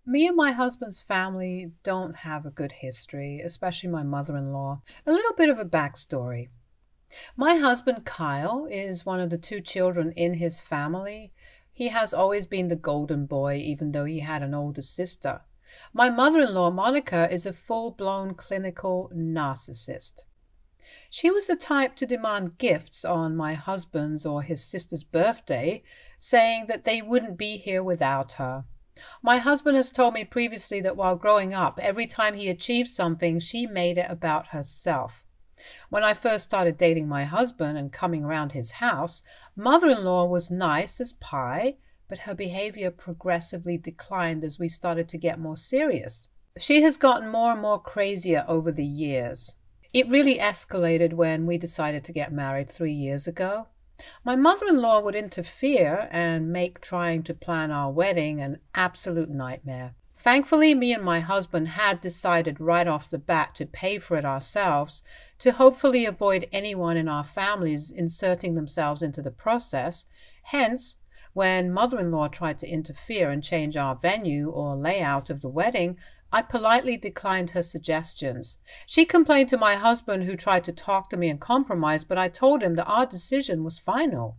Me and my husband's family don't have a good history, especially my mother-in-law. A little bit of a backstory. My husband, Kyle, is one of the two children in his family. He has always been the golden boy, even though he had an older sister. My mother-in-law, Monica, is a full-blown clinical narcissist. She was the type to demand gifts on my husband's or his sister's birthday, saying that they wouldn't be here without her. My husband has told me previously that while growing up, every time he achieved something, she made it about herself. When I first started dating my husband and coming around his house, mother-in-law was nice as pie, but her behavior progressively declined as we started to get more serious. She has gotten more and more crazier over the years. It really escalated when we decided to get married 3 years ago. My mother-in-law would interfere and make trying to plan our wedding an absolute nightmare. Thankfully, me and my husband had decided right off the bat to pay for it ourselves to hopefully avoid anyone in our families inserting themselves into the process. Hence, when mother-in-law tried to interfere and change our venue or layout of the wedding, I politely declined her suggestions. She complained to my husband, who tried to talk to me and compromise, but I told him that our decision was final.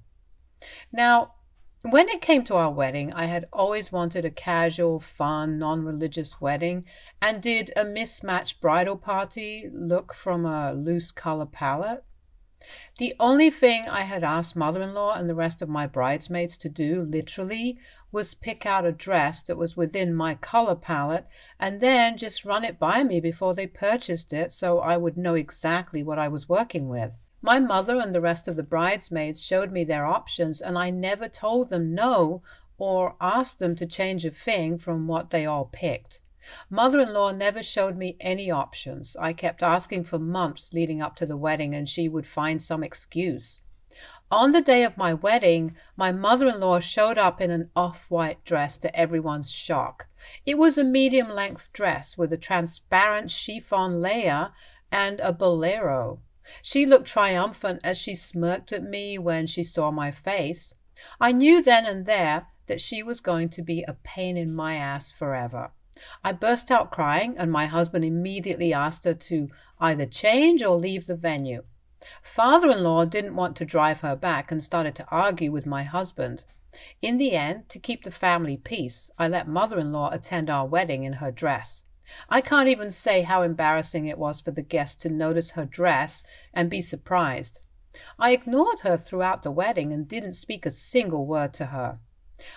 Now, when it came to our wedding, I had always wanted a casual, fun, non-religious wedding and did a mismatched bridal party look from a loose color palette. The only thing I had asked mother-in-law and the rest of my bridesmaids to do, literally, was pick out a dress that was within my color palette and then just run it by me before they purchased it so I would know exactly what I was working with. My mother and the rest of the bridesmaids showed me their options, and I never told them no or asked them to change a thing from what they all picked. Mother-in-law never showed me any options. I kept asking for months leading up to the wedding, and she would find some excuse. On the day of my wedding, my mother-in-law showed up in an off-white dress to everyone's shock. It was a medium-length dress with a transparent chiffon layer and a bolero. She looked triumphant as she smirked at me when she saw my face. I knew then and there that she was going to be a pain in my ass forever. I burst out crying, and my husband immediately asked her to either change or leave the venue. Father-in-law didn't want to drive her back and started to argue with my husband. In the end, to keep the family peace, I let mother-in-law attend our wedding in her dress. I can't even say how embarrassing it was for the guests to notice her dress and be surprised. I ignored her throughout the wedding and didn't speak a single word to her.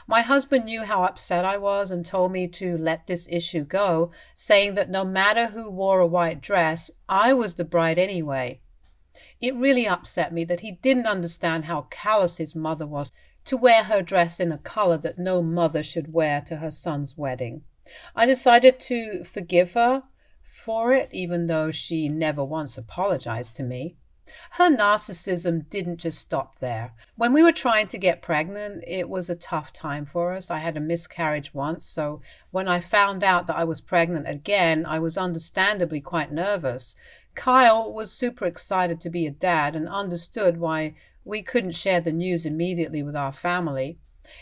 My husband knew how upset I was and told me to let this issue go, saying that no matter who wore a white dress, I was the bride anyway. It really upset me that he didn't understand how callous his mother was to wear her dress in a color that no mother should wear to her son's wedding. I decided to forgive her for it, even though she never once apologized to me. Her narcissism didn't just stop there. When we were trying to get pregnant, it was a tough time for us. I had a miscarriage once, so when I found out that I was pregnant again, I was understandably quite nervous. Kyle was super excited to be a dad and understood why we couldn't share the news immediately with our family.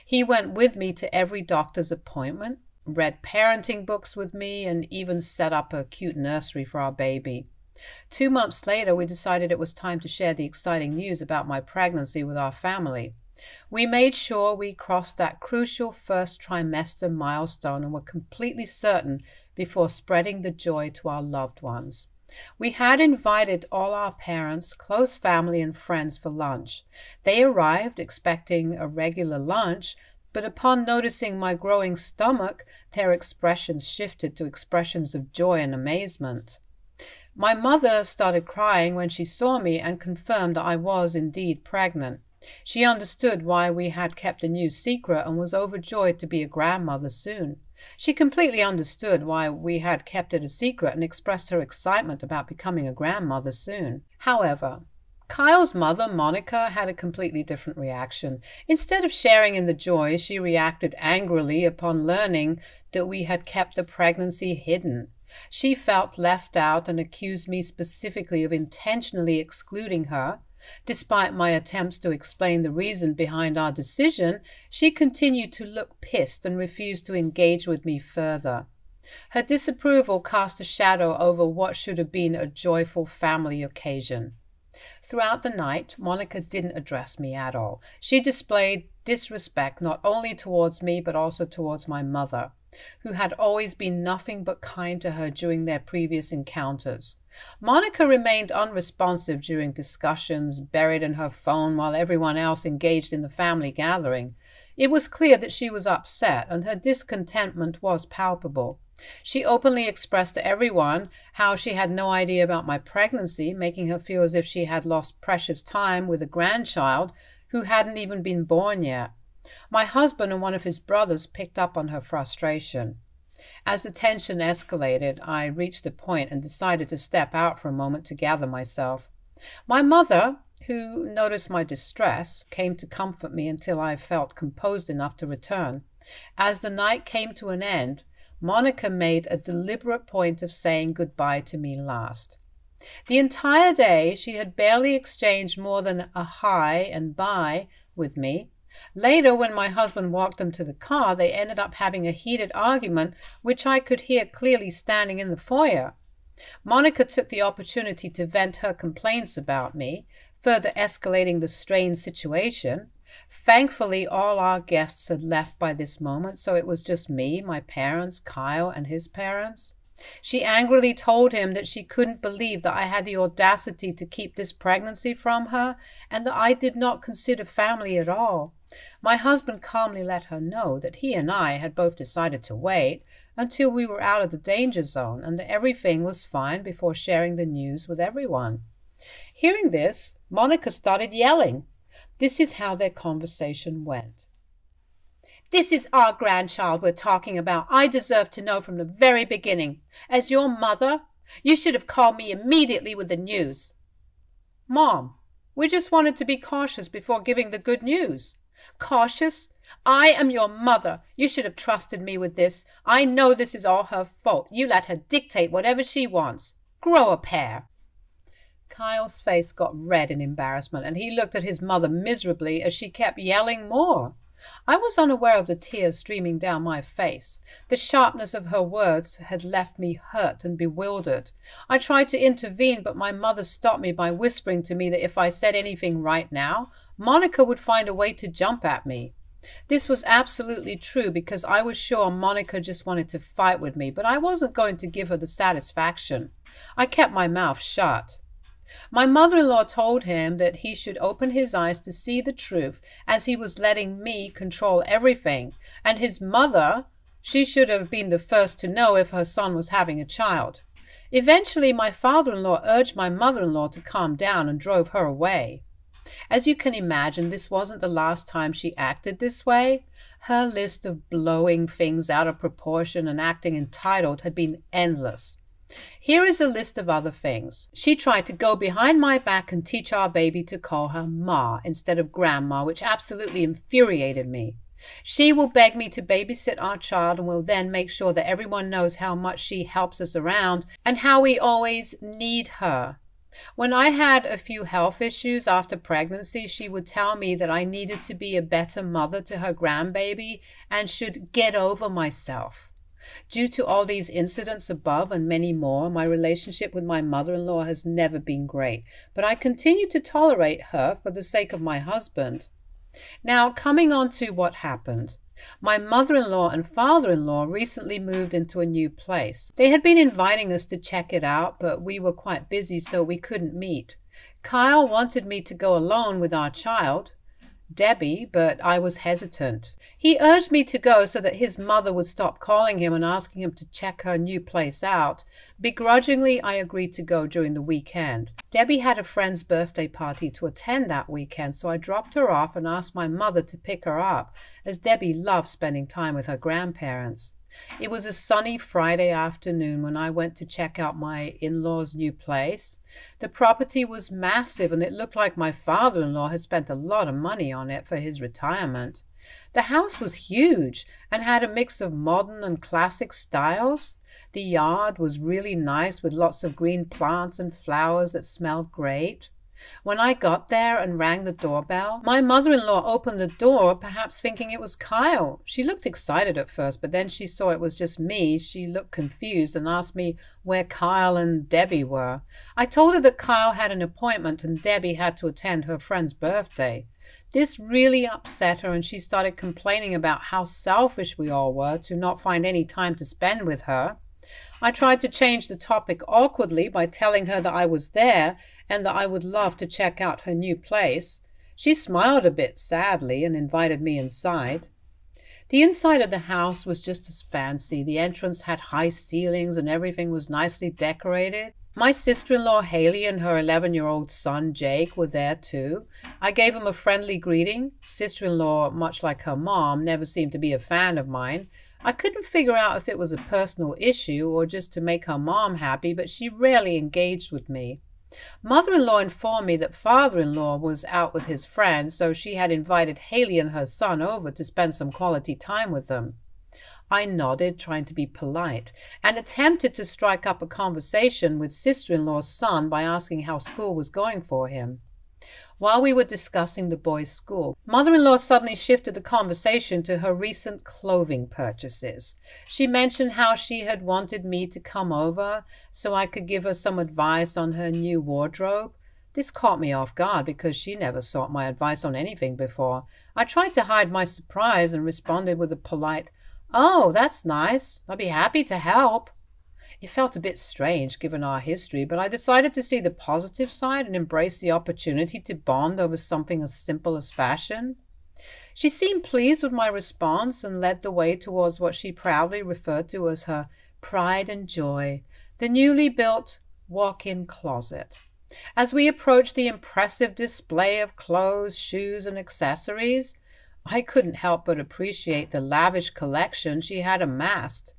He went with me to every doctor's appointment, read parenting books with me, and even set up a cute nursery for our baby. 2 months later, we decided it was time to share the exciting news about my pregnancy with our family. We made sure we crossed that crucial first trimester milestone and were completely certain before spreading the joy to our loved ones. We had invited all our parents, close family, and friends for lunch. They arrived expecting a regular lunch, but upon noticing my growing stomach, their expressions shifted to expressions of joy and amazement. My mother started crying when she saw me and confirmed that I was indeed pregnant. She understood why we had kept the news secret and was overjoyed to be a grandmother soon. She completely understood why we had kept it a secret and expressed her excitement about becoming a grandmother soon. However, Kyle's mother, Monica, had a completely different reaction. Instead of sharing in the joy, she reacted angrily upon learning that we had kept the pregnancy hidden. She felt left out and accused me specifically of intentionally excluding her. Despite my attempts to explain the reason behind our decision, she continued to look pissed and refused to engage with me further. Her disapproval cast a shadow over what should have been a joyful family occasion. Throughout the night, Monica didn't address me at all. She displayed disrespect not only towards me but also towards my mother, who had always been nothing but kind to her during their previous encounters. Monica remained unresponsive during discussions, buried in her phone while everyone else engaged in the family gathering. It was clear that she was upset, and her discontentment was palpable. She openly expressed to everyone how she had no idea about my pregnancy, making her feel as if she had lost precious time with a grandchild who hadn't even been born yet. My husband and one of his brothers picked up on her frustration. As the tension escalated, I reached a point and decided to step out for a moment to gather myself. My mother, who noticed my distress, came to comfort me until I felt composed enough to return. As the night came to an end, Monica made a deliberate point of saying goodbye to me last. The entire day she had barely exchanged more than a hi and bye with me. Later, when my husband walked them to the car, they ended up having a heated argument, which I could hear clearly standing in the foyer. Monica took the opportunity to vent her complaints about me, further escalating the strained situation. Thankfully, all our guests had left by this moment, so it was just me, my parents, Kyle, and his parents. She angrily told him that she couldn't believe that I had the audacity to keep this pregnancy from her, and that I did not consider family at all. My husband calmly let her know that he and I had both decided to wait until we were out of the danger zone, and that everything was fine before sharing the news with everyone. Hearing this, Monica started yelling. This is how their conversation went. "This is our grandchild we're talking about. I deserve to know from the very beginning. As your mother, you should have called me immediately with the news." "Mom, we just wanted to be cautious before giving the good news." "Cautious? I am your mother. You should have trusted me with this. I know this is all her fault. You let her dictate whatever she wants. Grow a pair." Kyle's face got red in embarrassment, and he looked at his mother miserably as she kept yelling more. I was unaware of the tears streaming down my face. The sharpness of her words had left me hurt and bewildered. I tried to intervene, but my mother stopped me by whispering to me that if I said anything right now, Monica would find a way to jump at me. This was absolutely true because I was sure Monica just wanted to fight with me, but I wasn't going to give her the satisfaction. I kept my mouth shut. My mother-in-law told him that he should open his eyes to see the truth, as he was letting me control everything, and his mother, she should have been the first to know if her son was having a child. Eventually, my father-in-law urged my mother-in-law to calm down and drove her away. As you can imagine, this wasn't the last time she acted this way. Her list of blowing things out of proportion and acting entitled had been endless. Here is a list of other things. She tried to go behind my back and teach our baby to call her Ma instead of Grandma, which absolutely infuriated me. She will beg me to babysit our child and will then make sure that everyone knows how much she helps us around and how we always need her. When I had a few health issues after pregnancy, she would tell me that I needed to be a better mother to her grandbaby and should get over myself. Due to all these incidents above and many more, my relationship with my mother-in-law has never been great, but I continue to tolerate her for the sake of my husband. Now, coming on to what happened. My mother-in-law and father-in-law recently moved into a new place. They had been inviting us to check it out, but we were quite busy, so we couldn't meet. Kyle wanted me to go alone with our child, Debbie, but I was hesitant. He urged me to go so that his mother would stop calling him and asking him to check her new place out. Begrudgingly, I agreed to go during the weekend. Debbie had a friend's birthday party to attend that weekend, so I dropped her off and asked my mother to pick her up, as Debbie loved spending time with her grandparents. It was a sunny Friday afternoon when I went to check out my in-laws' new place. The property was massive, and it looked like my father-in-law had spent a lot of money on it for his retirement. The house was huge and had a mix of modern and classic styles. The yard was really nice with lots of green plants and flowers that smelled great. When I got there and rang the doorbell, my mother-in-law opened the door, perhaps thinking it was Kyle. She looked excited at first, but then she saw it was just me. She looked confused and asked me where Kyle and Debbie were. I told her that Kyle had an appointment and Debbie had to attend her friend's birthday. This really upset her, and she started complaining about how selfish we all were to not find any time to spend with her. I tried to change the topic awkwardly by telling her that I was there and that I would love to check out her new place. She smiled a bit sadly and invited me inside. The inside of the house was just as fancy. The entrance had high ceilings and everything was nicely decorated. My sister-in-law Haley and her 11-year-old son Jake were there too. I gave him a friendly greeting. Sister-in-law, much like her mom, never seemed to be a fan of mine. I couldn't figure out if it was a personal issue or just to make her mom happy, but she rarely engaged with me. Mother-in-law informed me that father-in-law was out with his friends, so she had invited Haley and her son over to spend some quality time with them. I nodded, trying to be polite, and attempted to strike up a conversation with sister-in-law's son by asking how school was going for him. While we were discussing the boys' school, mother-in-law suddenly shifted the conversation to her recent clothing purchases. She mentioned how she had wanted me to come over so I could give her some advice on her new wardrobe. This caught me off guard because she never sought my advice on anything before. I tried to hide my surprise and responded with a polite, "Oh, that's nice. I'd be happy to help." It felt a bit strange given our history, but I decided to see the positive side and embrace the opportunity to bond over something as simple as fashion. She seemed pleased with my response and led the way towards what she proudly referred to as her pride and joy, the newly built walk-in closet. As we approached the impressive display of clothes, shoes, and accessories, I couldn't help but appreciate the lavish collection she had amassed.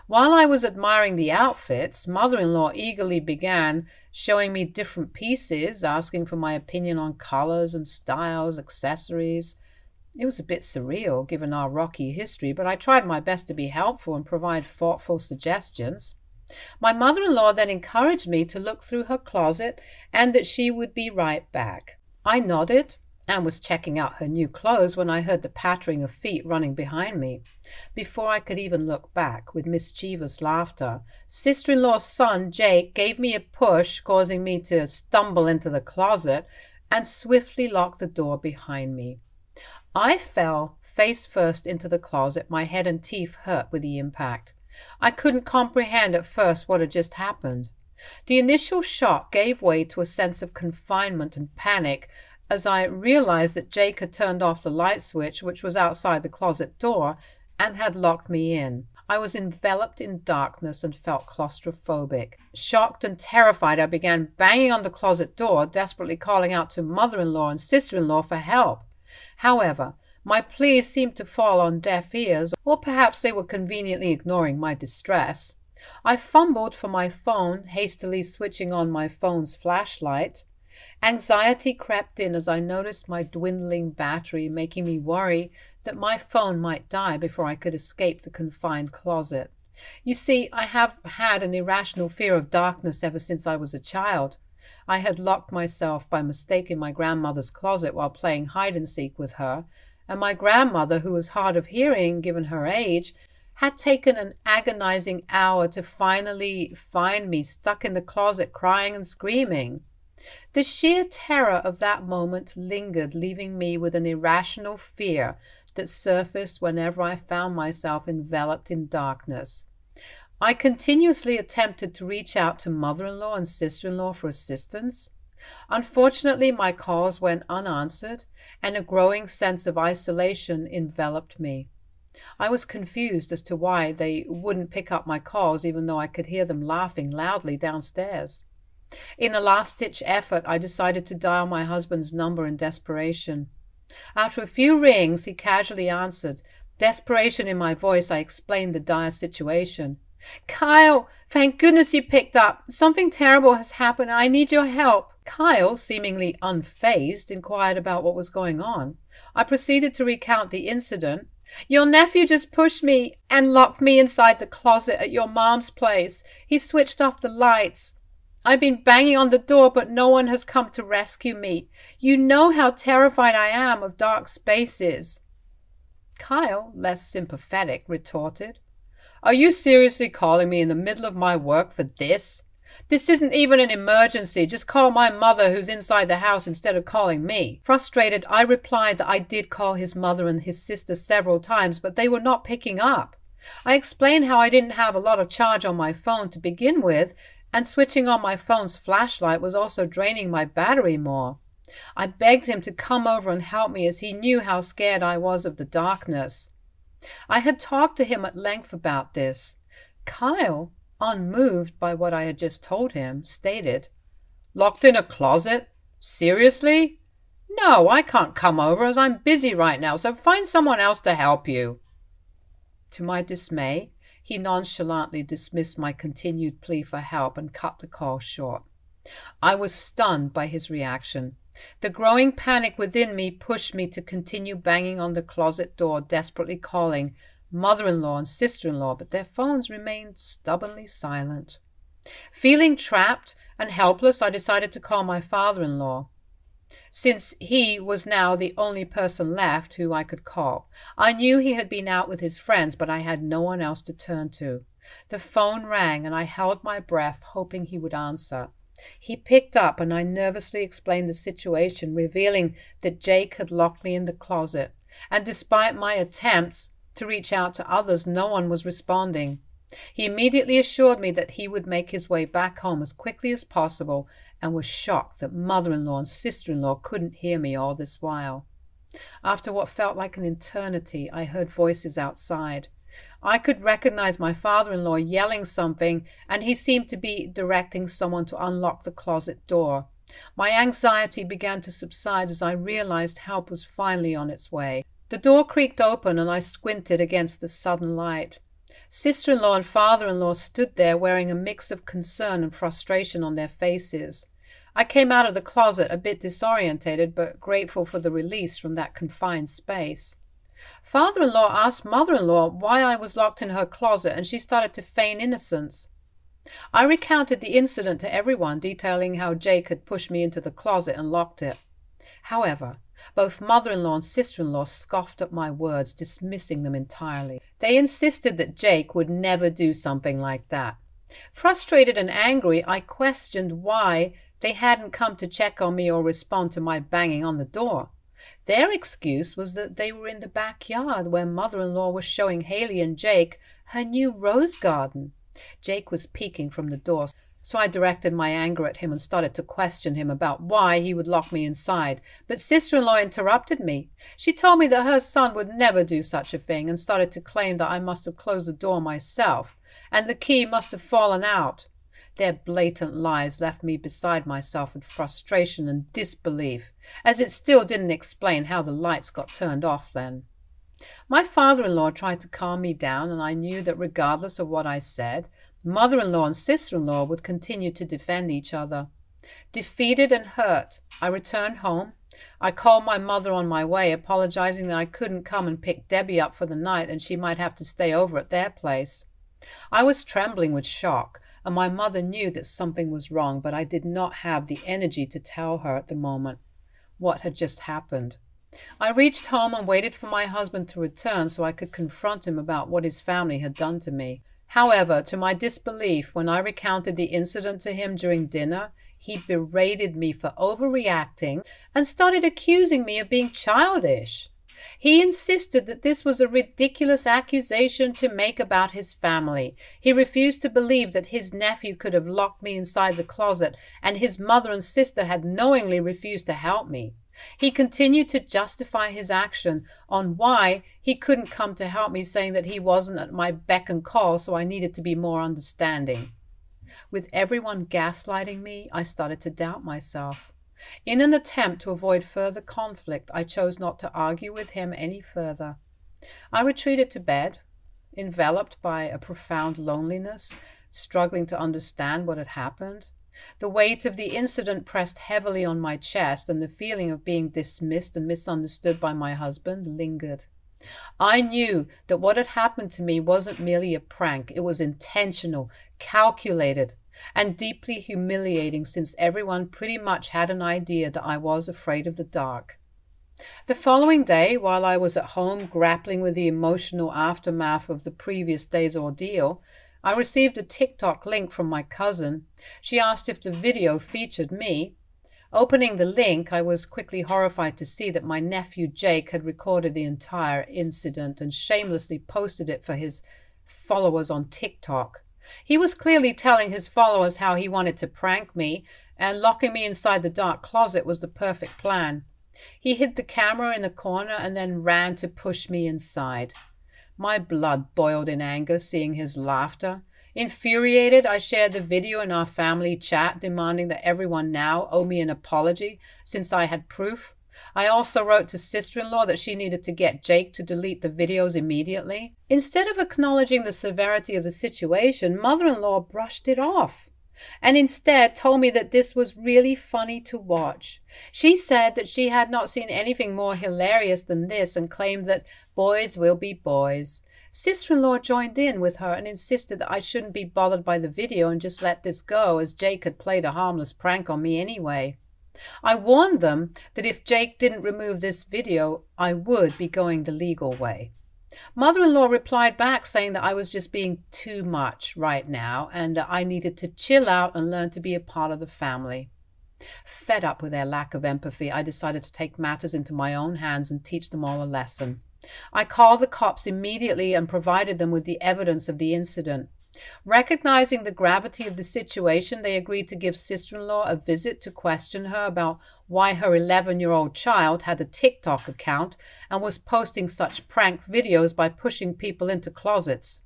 While I was admiring the outfits, mother-in-law eagerly began showing me different pieces, asking for my opinion on colors and styles, accessories. It was a bit surreal given our rocky history, but I tried my best to be helpful and provide thoughtful suggestions. My mother-in-law then encouraged me to look through her closet and that she would be right back. I nodded and was checking out her new clothes when I heard the pattering of feet running behind me. Before I could even look back, with mischievous laughter, sister-in-law's son, Jake, gave me a push, causing me to stumble into the closet and swiftly lock the door behind me. I fell face first into the closet, my head and teeth hurt with the impact. I couldn't comprehend at first what had just happened. The initial shock gave way to a sense of confinement and panic as I realized that Jake had turned off the light switch, which was outside the closet door, and had locked me in. I was enveloped in darkness and felt claustrophobic. Shocked and terrified, I began banging on the closet door, desperately calling out to mother-in-law and sister-in-law for help. However, my pleas seemed to fall on deaf ears, or perhaps they were conveniently ignoring my distress. I fumbled for my phone, hastily switching on my phone's flashlight. Anxiety crept in as I noticed my dwindling battery, making me worry that my phone might die before I could escape the confined closet. You see, I have had an irrational fear of darkness ever since I was a child. I had locked myself by mistake in my grandmother's closet while playing hide-and-seek with her, and my grandmother, who was hard of hearing given her age, had taken an agonizing hour to finally find me stuck in the closet crying and screaming. The sheer terror of that moment lingered, leaving me with an irrational fear that surfaced whenever I found myself enveloped in darkness. I continuously attempted to reach out to mother-in-law and sister-in-law for assistance. Unfortunately, my calls went unanswered, and a growing sense of isolation enveloped me. I was confused as to why they wouldn't pick up my calls, even though I could hear them laughing loudly downstairs. In a last-ditch effort, I decided to dial my husband's number in desperation. After a few rings, he casually answered. Desperation in my voice, I explained the dire situation. "Kyle, thank goodness you picked up. Something terrible has happened. I need your help." Kyle, seemingly unfazed, inquired about what was going on. I proceeded to recount the incident. "Your nephew just pushed me and locked me inside the closet at your mom's place. He switched off the lights." I've been banging on the door, but no one has come to rescue me. You know how terrified I am of dark spaces." Kyle, less sympathetic, retorted, "Are you seriously calling me in the middle of my work for this? This isn't even an emergency. Just call my mother who's inside the house instead of calling me." Frustrated, I replied that I did call his mother and his sister several times, but they were not picking up. I explained how I didn't have a lot of charge on my phone to begin with, and switching on my phone's flashlight was also draining my battery more. I begged him to come over and help me as he knew how scared I was of the darkness. I had talked to him at length about this. Kyle, unmoved by what I had just told him, stated, "Locked in a closet? Seriously? No, I can't come over as I'm busy right now, so find someone else to help you." To my dismay, he nonchalantly dismissed my continued plea for help and cut the call short. I was stunned by his reaction. The growing panic within me pushed me to continue banging on the closet door, desperately calling mother-in-law and sister-in-law, but their phones remained stubbornly silent. Feeling trapped and helpless, I decided to call my father-in-law. Since he was now the only person left who I could call. I knew he had been out with his friends, but I had no one else to turn to. The phone rang, and I held my breath, hoping he would answer. He picked up, and I nervously explained the situation, revealing that Jake had locked me in the closet, and despite my attempts to reach out to others, no one was responding. He immediately assured me that he would make his way back home as quickly as possible, and was shocked that mother-in-law and sister-in-law couldn't hear me all this while. After what felt like an eternity, I heard voices outside. I could recognize my father-in-law yelling something, and he seemed to be directing someone to unlock the closet door. My anxiety began to subside as I realized help was finally on its way. The door creaked open, and I squinted against the sudden light. Sister-in-law and father-in-law stood there wearing a mix of concern and frustration on their faces. I came out of the closet a bit disorientated, but grateful for the release from that confined space. Father-in-law asked mother-in-law why I was locked in her closet, and she started to feign innocence. I recounted the incident to everyone, detailing how Jake had pushed me into the closet and locked it. However, both mother-in-law and sister-in-law scoffed at my words, dismissing them entirely. They insisted that Jake would never do something like that. Frustrated and angry, I questioned why they hadn't come to check on me or respond to my banging on the door. Their excuse was that they were in the backyard where mother-in-law was showing Haley and Jake her new rose garden. Jake was peeking from the door, so I directed my anger at him and started to question him about why he would lock me inside. But sister-in-law interrupted me. She told me that her son would never do such a thing and started to claim that I must have closed the door myself and the key must have fallen out. Their blatant lies left me beside myself with frustration and disbelief, as it still didn't explain how the lights got turned off then. My father-in-law tried to calm me down, and I knew that regardless of what I said, mother-in-law and sister-in-law would continue to defend each other. Defeated and hurt, I returned home. I called my mother on my way, apologizing that I couldn't come and pick Debbie up for the night and she might have to stay over at their place. I was trembling with shock, and my mother knew that something was wrong, but I did not have the energy to tell her at the moment what had just happened. I reached home and waited for my husband to return so I could confront him about what his family had done to me. However, to my disbelief, when I recounted the incident to him during dinner, he berated me for overreacting and started accusing me of being childish. He insisted that this was a ridiculous accusation to make about his family. He refused to believe that his nephew could have locked me inside the closet, and his mother and sister had knowingly refused to help me. He continued to justify his action on why he couldn't come to help me, saying that he wasn't at my beck and call, so I needed to be more understanding. With everyone gaslighting me, I started to doubt myself. In an attempt to avoid further conflict, I chose not to argue with him any further. I retreated to bed, enveloped by a profound loneliness, struggling to understand what had happened. The weight of the incident pressed heavily on my chest, and the feeling of being dismissed and misunderstood by my husband lingered. I knew that what had happened to me wasn't merely a prank. It was intentional, calculated, and deeply humiliating, since everyone pretty much had an idea that I was afraid of the dark. The following day, while I was at home grappling with the emotional aftermath of the previous day's ordeal, I received a TikTok link from my cousin. She asked if the video featured me. Opening the link, I was quickly horrified to see that my nephew Jake had recorded the entire incident and shamelessly posted it for his followers on TikTok. He was clearly telling his followers how he wanted to prank me, and locking me inside the dark closet was the perfect plan. He hid the camera in a corner and then ran to push me inside. My blood boiled in anger seeing his laughter. Infuriated, I shared the video in our family chat, demanding that everyone now owe me an apology since I had proof. I also wrote to sister-in-law that she needed to get Jake to delete the videos immediately. Instead of acknowledging the severity of the situation, mother-in-law brushed it off and instead told me that this was really funny to watch. She said that she had not seen anything more hilarious than this and claimed that boys will be boys. Sister-in-law joined in with her and insisted that I shouldn't be bothered by the video and just let this go, as Jake had played a harmless prank on me anyway. I warned them that if Jake didn't remove this video, I would be going the legal way. Mother-in-law replied back saying that I was just being too much right now and that I needed to chill out and learn to be a part of the family. Fed up with their lack of empathy, I decided to take matters into my own hands and teach them all a lesson. I called the cops immediately and provided them with the evidence of the incident. Recognizing the gravity of the situation, they agreed to give sister-in-law a visit to question her about why her 11-year-old child had a TikTok account and was posting such prank videos by pushing people into closets.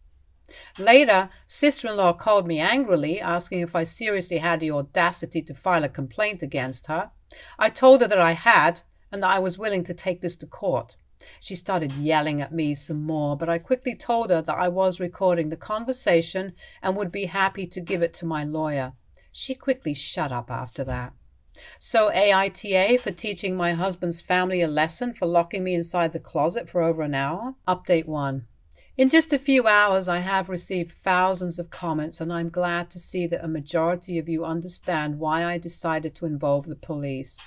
Later, sister-in-law called me angrily, asking if I seriously had the audacity to file a complaint against her. I told her that I had and that I was willing to take this to court. She started yelling at me some more, but I quickly told her that I was recording the conversation and would be happy to give it to my lawyer. She quickly shut up after that. So AITA for teaching my husband's family a lesson for locking me inside the closet for over an hour? Update 1. In just a few hours, I have received thousands of comments, and I'm glad to see that a majority of you understand why I decided to involve the police.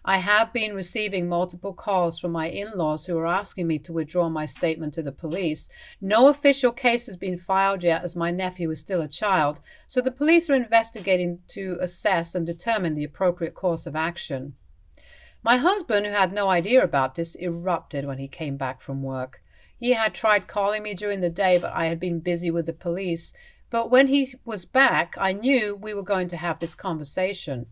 I have been receiving multiple calls from my in-laws who are asking me to withdraw my statement to the police. No official case has been filed yet, as my nephew is still a child, so the police are investigating to assess and determine the appropriate course of action. My husband, who had no idea about this, erupted when he came back from work. He had tried calling me during the day, but I had been busy with the police. But when he was back, I knew we were going to have this conversation.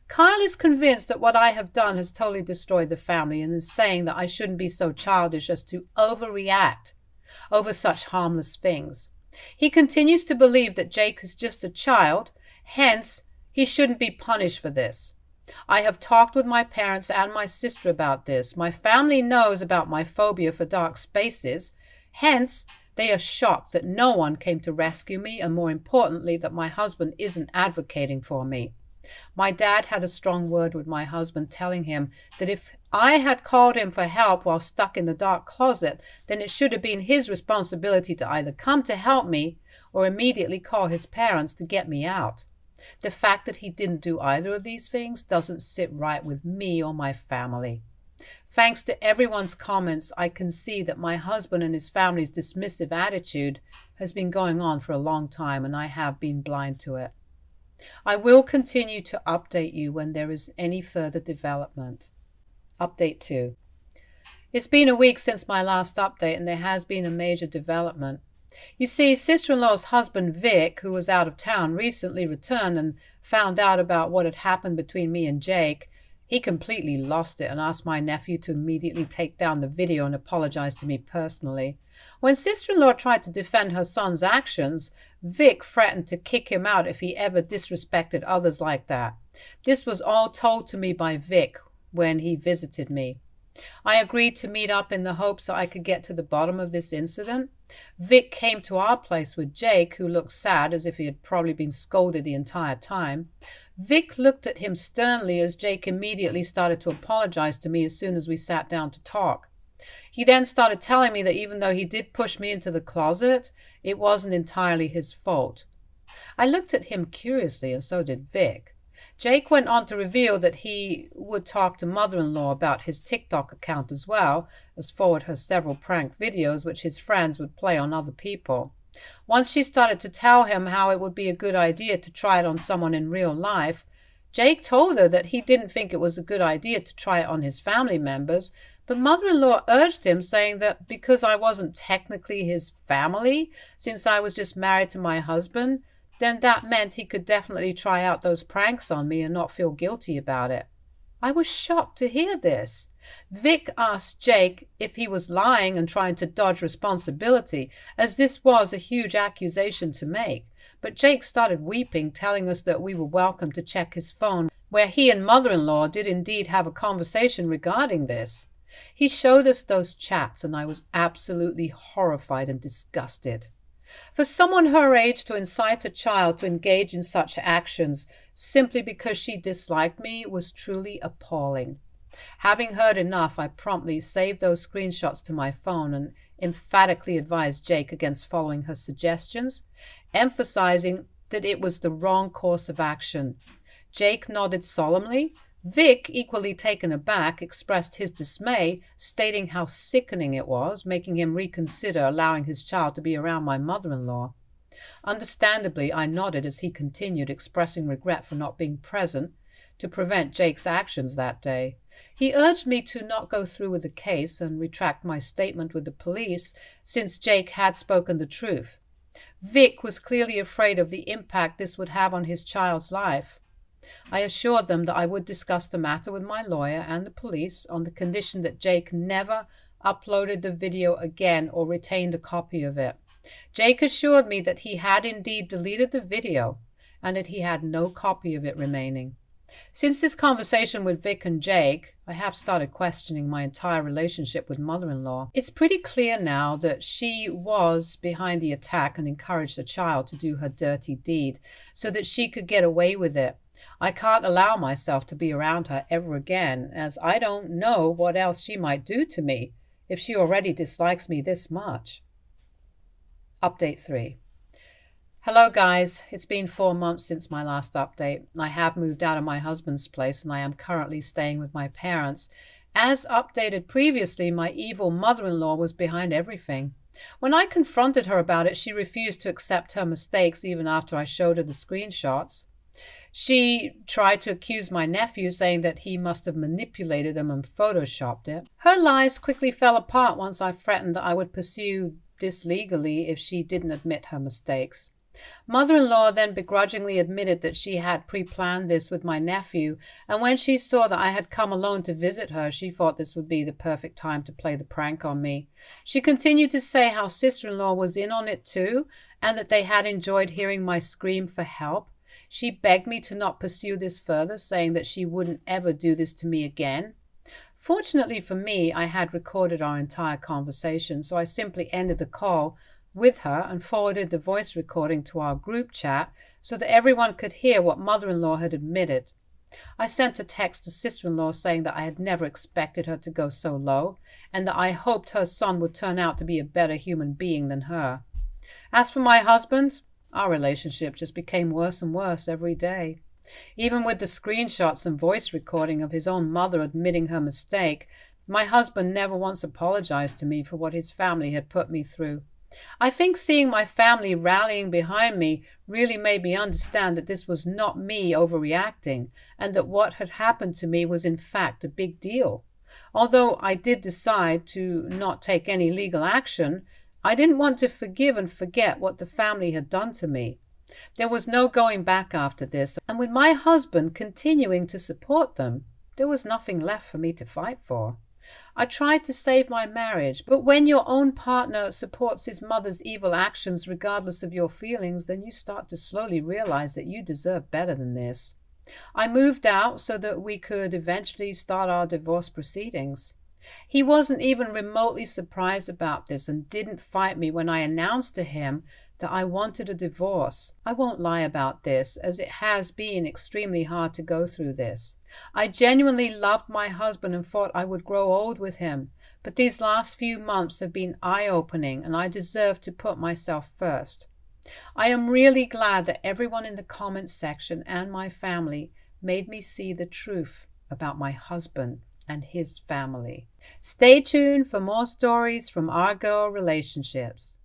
Kyle is convinced that what I have done has totally destroyed the family and is saying that I shouldn't be so childish as to overreact over such harmless things. He continues to believe that Jake is just a child, hence he shouldn't be punished for this. I have talked with my parents and my sister about this. My family knows about my phobia for dark spaces, hence they are shocked that no one came to rescue me, and more importantly, that my husband isn't advocating for me. My dad had a strong word with my husband, telling him that if I had called him for help while stuck in the dark closet, then it should have been his responsibility to either come to help me or immediately call his parents to get me out. The fact that he didn't do either of these things doesn't sit right with me or my family. Thanks to everyone's comments, I can see that my husband and his family's dismissive attitude has been going on for a long time, and I have been blind to it. I will continue to update you when there is any further development. Update 2. It's been a week since my last update, and there has been a major development. You see, sister-in-law's husband Vic, who was out of town, recently returned and found out about what had happened between me and Jake. He completely lost it and asked my nephew to immediately take down the video and apologize to me personally. When sister-in-law tried to defend her son's actions, Vic threatened to kick him out if he ever disrespected others like that. This was all told to me by Vic when he visited me. I agreed to meet up in the hopes that I could get to the bottom of this incident. Vic came to our place with Jake, who looked sad, as if he had probably been scolded the entire time. Vic looked at him sternly as Jake immediately started to apologize to me as soon as we sat down to talk. He then started telling me that even though he did push me into the closet, it wasn't entirely his fault. I looked at him curiously, and so did Vic. Jake went on to reveal that he would talk to mother-in-law about his TikTok account as well as forward her several prank videos which his friends would play on other people. Once she started to tell him how it would be a good idea to try it on someone in real life, Jake told her that he didn't think it was a good idea to try it on his family members, but mother-in-law urged him, saying that because I wasn't technically his family, since I was just married to my husband, then that meant he could definitely try out those pranks on me and not feel guilty about it. I was shocked to hear this. Vic asked Jake if he was lying and trying to dodge responsibility, as this was a huge accusation to make. But Jake started weeping, telling us that we were welcome to check his phone, where he and mother-in-law did indeed have a conversation regarding this. He showed us those chats, and I was absolutely horrified and disgusted. For someone her age to incite a child to engage in such actions simply because she disliked me was truly appalling. Having heard enough, I promptly saved those screenshots to my phone and emphatically advised Jake against following her suggestions, emphasizing that it was the wrong course of action. Jake nodded solemnly. Vic, equally taken aback, expressed his dismay, stating how sickening it was, making him reconsider allowing his child to be around my mother-in-law. Understandably, I nodded as he continued, expressing regret for not being present to prevent Jake's actions that day. He urged me to not go through with the case and retract my statement with the police, since Jake had spoken the truth. Vic was clearly afraid of the impact this would have on his child's life. I assured them that I would discuss the matter with my lawyer and the police on the condition that Jake never uploaded the video again or retained a copy of it. Jake assured me that he had indeed deleted the video and that he had no copy of it remaining. Since this conversation with Vic and Jake, I have started questioning my entire relationship with mother-in-law. It's pretty clear now that she was behind the attack and encouraged the child to do her dirty deed so that she could get away with it. I can't allow myself to be around her ever again, as I don't know what else she might do to me if she already dislikes me this much. Update 3. Hello guys, it's been 4 months since my last update. I have moved out of my husband's place and I am currently staying with my parents. As updated previously, my evil mother-in-law was behind everything. When I confronted her about it, she refused to accept her mistakes even after I showed her the screenshots. She tried to accuse my nephew, saying that he must have manipulated them and photoshopped it. Her lies quickly fell apart once I threatened that I would pursue this legally if she didn't admit her mistakes. Mother-in-law then begrudgingly admitted that she had pre-planned this with my nephew, and when she saw that I had come alone to visit her, she thought this would be the perfect time to play the prank on me. She continued to say how sister-in-law was in on it too, and that they had enjoyed hearing my scream for help. She begged me to not pursue this further, saying that she wouldn't ever do this to me again. Fortunately for me, I had recorded our entire conversation, so I simply ended the call with her and forwarded the voice recording to our group chat so that everyone could hear what mother-in-law had admitted. I sent a text to sister-in-law saying that I had never expected her to go so low and that I hoped her son would turn out to be a better human being than her. As for my husband, our relationship just became worse and worse every day. Even with the screenshots and voice recording of his own mother admitting her mistake, my husband never once apologized to me for what his family had put me through. I think seeing my family rallying behind me really made me understand that this was not me overreacting and that what had happened to me was in fact a big deal. Although I did decide to not take any legal action, I didn't want to forgive and forget what the family had done to me. There was no going back after this, and with my husband continuing to support them, there was nothing left for me to fight for. I tried to save my marriage, but when your own partner supports his mother's evil actions regardless of your feelings, then you start to slowly realize that you deserve better than this. I moved out so that we could eventually start our divorce proceedings. He wasn't even remotely surprised about this and didn't fight me when I announced to him that I wanted a divorce. I won't lie about this, as it has been extremely hard to go through this. I genuinely loved my husband and thought I would grow old with him, but these last few months have been eye-opening and I deserve to put myself first. I am really glad that everyone in the comments section and my family made me see the truth about my husband and his family. Stay tuned for more stories from our girl relationships.